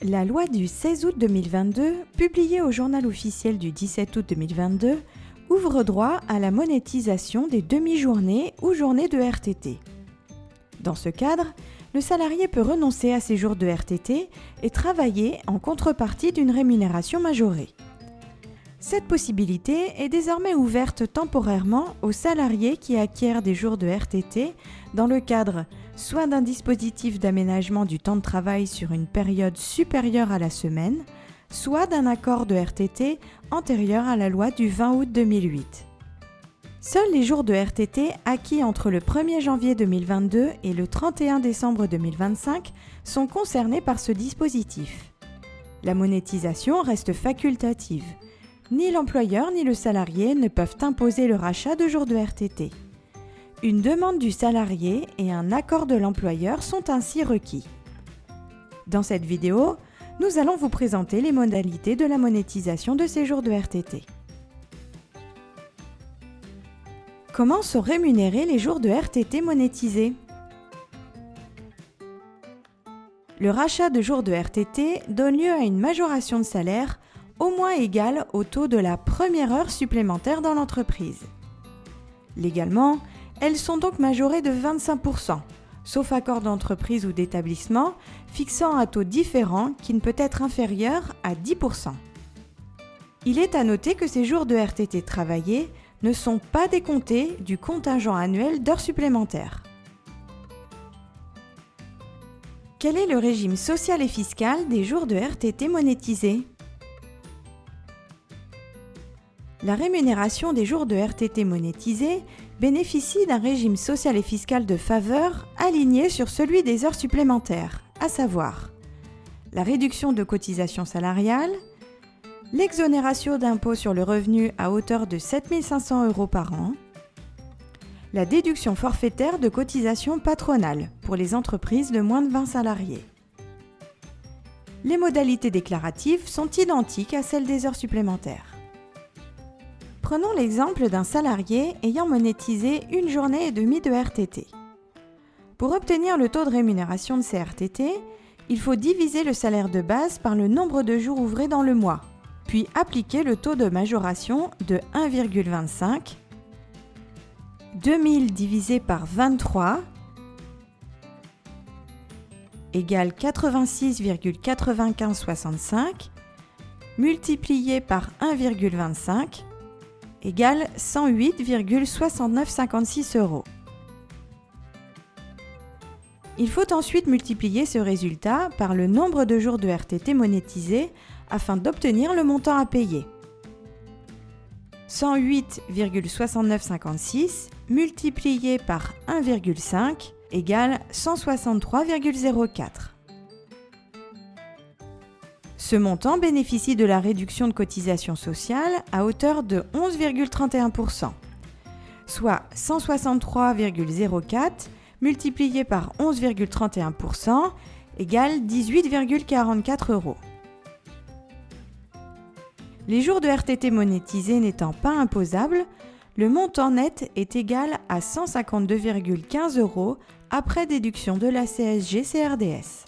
La loi du 16 août 2022, publiée au journal officiel du 17 août 2022, ouvre droit à la monétisation des demi-journées ou journées de RTT. Dans ce cadre, le salarié peut renoncer à ses jours de RTT et travailler en contrepartie d'une rémunération majorée. Cette possibilité est désormais ouverte temporairement aux salariés qui acquièrent des jours de RTT dans le cadre soit d'un dispositif d'aménagement du temps de travail sur une période supérieure à la semaine, soit d'un accord de RTT antérieur à la loi du 20 août 2008. Seuls les jours de RTT acquis entre le 1er janvier 2022 et le 31 décembre 2025 sont concernés par ce dispositif. La monétisation reste facultative. Ni l'employeur ni le salarié ne peuvent imposer le rachat de jours de RTT. Une demande du salarié et un accord de l'employeur sont ainsi requis. Dans cette vidéo, nous allons vous présenter les modalités de la monétisation de ces jours de RTT. Comment sont rémunérés les jours de RTT monétisés ? Le rachat de jours de RTT donne lieu à une majoration de salaire au moins égale au taux de la première heure supplémentaire dans l'entreprise. Légalement, elles sont donc majorées de 25%, sauf accord d'entreprise ou d'établissement, fixant un taux différent qui ne peut être inférieur à 10%. Il est à noter que ces jours de RTT travaillés ne sont pas décomptés du contingent annuel d'heures supplémentaires. Quel est le régime social et fiscal des jours de RTT monétisés ? La rémunération des jours de RTT monétisés bénéficie d'un régime social et fiscal de faveur aligné sur celui des heures supplémentaires, à savoir la réduction de cotisations salariales, l'exonération d'impôt sur le revenu à hauteur de 7 500 € par an, la déduction forfaitaire de cotisations patronales pour les entreprises de moins de 20 salariés. Les modalités déclaratives sont identiques à celles des heures supplémentaires. Prenons l'exemple d'un salarié ayant monétisé une journée et demie de RTT. Pour obtenir le taux de rémunération de ces RTT, il faut diviser le salaire de base par le nombre de jours ouvrés dans le mois, puis appliquer le taux de majoration de 1,25, 2000 divisé par 23 égale 86,9565, multiplié par 1,25 égale 108,6956 €. Il faut ensuite multiplier ce résultat par le nombre de jours de RTT monétisés afin d'obtenir le montant à payer. 108,6956 multiplié par 1,5 égale 163,04. Ce montant bénéficie de la réduction de cotisation sociale à hauteur de 11,31%, soit 163,04 multiplié par 11,31% égale 18,44 €. Les jours de RTT monétisés n'étant pas imposables, le montant net est égal à 152,15 € après déduction de la CSG-CRDS.